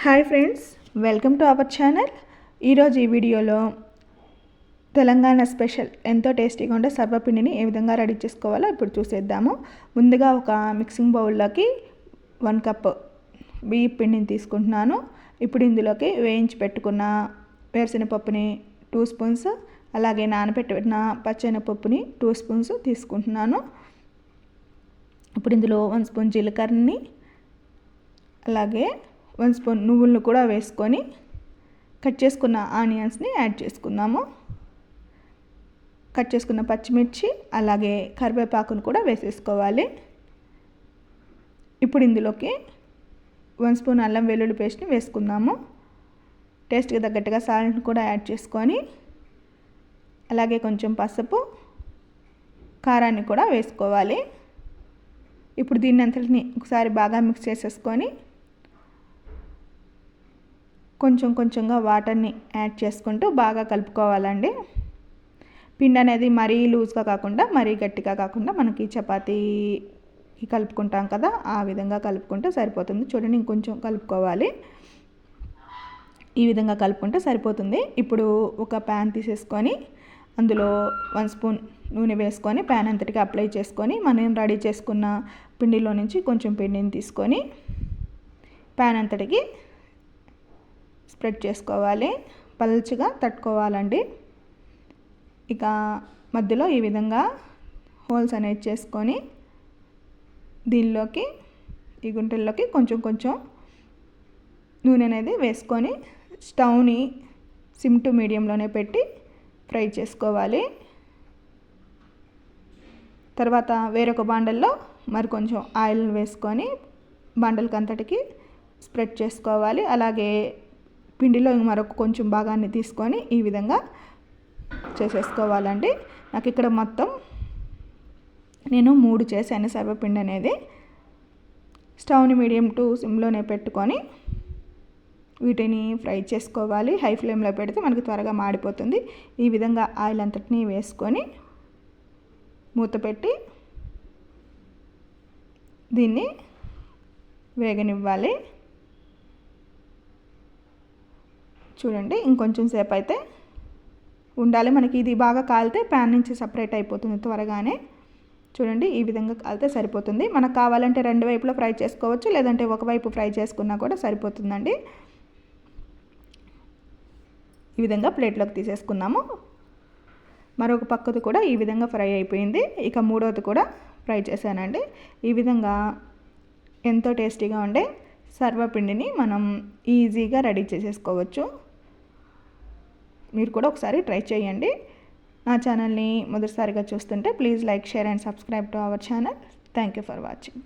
Hi friends, welcome to our channel. ఈరోజు ఈ వీడియోలో తెలంగాణ స్పెషల్ ఎంతో టేస్టీగా ఉండే సర్వపిండిని ఏ విధంగా రెడీ చేసుకోవాలో ఇప్పుడు చూసేద్దాము. ముందుగా ఒక మిక్సింగ్ బౌల్లోకి 1 కప్ బియ్యం పిండిని తీసుకుంటున్నాను. ఇప్పుడు ఇందులోకి వేయించి పెట్టుకున్న వేరుశెనగపప్పుని 2 స్పూన్స్, అలాగే నానబెట్టిన పచ్చెనగపప్పుని 2 స్పూన్స్ తీసుకుంటున్నాను. ఇప్పుడు ఇందులో 1 స్పూన్ జీలకర్రని, అలాగే 1 స్పూన్ నువ్వులను కూడా వేసుకొని కట్ చేసుకున్న ఆనియన్స్ని యాడ్ చేసుకుందాము. కట్ చేసుకున్న పచ్చిమిర్చి, అలాగే కరివేపాకును కూడా వేసేసుకోవాలి. ఇప్పుడు ఇందులోకి 1 స్పూన్ అల్లం వెల్లుల్లి పేస్ట్ని వేసుకుందాము. టేస్ట్కి తగ్గట్టుగా సాల్ట్ని కూడా యాడ్ చేసుకొని, అలాగే కొంచెం పసుపు, కారాన్ని కూడా వేసుకోవాలి. ఇప్పుడు దీన్ని అంతటిని ఒకసారి బాగా మిక్స్ చేసేసుకొని కొంచెం కొంచెంగా వాటర్ని యాడ్ చేసుకుంటూ బాగా కలుపుకోవాలండి. పిండి అనేది మరీ లూజ్గా కాకుండా మరీ గట్టిగా కాకుండా మనకి చపాతీకి కలుపుకుంటాం కదా, ఆ విధంగా కలుపుకుంటే సరిపోతుంది. చూడండి, ఇంకొంచెం కలుపుకోవాలి. ఈ విధంగా కలుపుకుంటే సరిపోతుంది. ఇప్పుడు ఒక ప్యాన్ తీసేసుకొని అందులో 1 స్పూన్ నూనె వేసుకొని ప్యాన్ అంతటికి అప్లై చేసుకొని మనం రెడీ చేసుకున్న పిండిలో నుంచి కొంచెం పిండిని తీసుకొని ప్యాన్ అంతటికి స్ప్రెడ్ చేసుకోవాలి. పల్చగా తట్టుకోవాలండి. ఇక మధ్యలో ఈ విధంగా హోల్స్ అనేది చేసుకొని దీనిలోకి, ఈ గుంటల్లోకి కొంచెం కొంచెం నూనె అనేది వేసుకొని స్టవ్ని సిమ్ టు మీడియంలోనే పెట్టి ఫ్రై చేసుకోవాలి. తర్వాత వేరొక బాండల్లో మరి కొంచెం ఆయిల్ వేసుకొని బాండల్కి అంతటికి స్ప్రెడ్ చేసుకోవాలి. అలాగే పిండిలో మరొక కొంచెం భాగాన్ని తీసుకొని ఈ విధంగా చేసేసుకోవాలండి. నాకు ఇక్కడ మొత్తం నేను 3 చేశాను సర్వపిండి అనేది. స్టవ్ని మీడియం టు సిమ్లోనే పెట్టుకొని వీటిని ఫ్రై చేసుకోవాలి. హై ఫ్లేమ్లో పెడితే మనకి త్వరగా మాడిపోతుంది. ఈ విధంగా ఆయిల్ అంతటినీ వేసుకొని మూత పెట్టి దీన్ని వేగనివ్వాలి. చూడండి, ఇంకొంచెం సేపు అయితే ఉండాలి. మనకి ఇది బాగా కాలితే ప్యాన్ నుంచి సపరేట్ అయిపోతుంది త్వరగానే. చూడండి, ఈ విధంగా కాలితే సరిపోతుంది. మనకు కావాలంటే 2 వైపులా ఫ్రై చేసుకోవచ్చు, లేదంటే ఒకవైపు ఫ్రై చేసుకున్నా కూడా సరిపోతుందండి. ఈ విధంగా ప్లేట్లోకి తీసేసుకున్నాము. మరొక పక్కది కూడా ఈ విధంగా ఫ్రై అయిపోయింది. ఇక మూడోది కూడా ఫ్రై చేశానండి. ఈ విధంగా ఎంతో టేస్టీగా ఉండే సర్వపిండిని మనం ఈజీగా రెడీ చేసేసుకోవచ్చు. మీరు కూడా ఒకసారి ట్రై చేయండి. నా ఛానల్ని మొదటిసారిగా చూస్తుంటే please like, share and subscribe to our channel. Thank you for watching.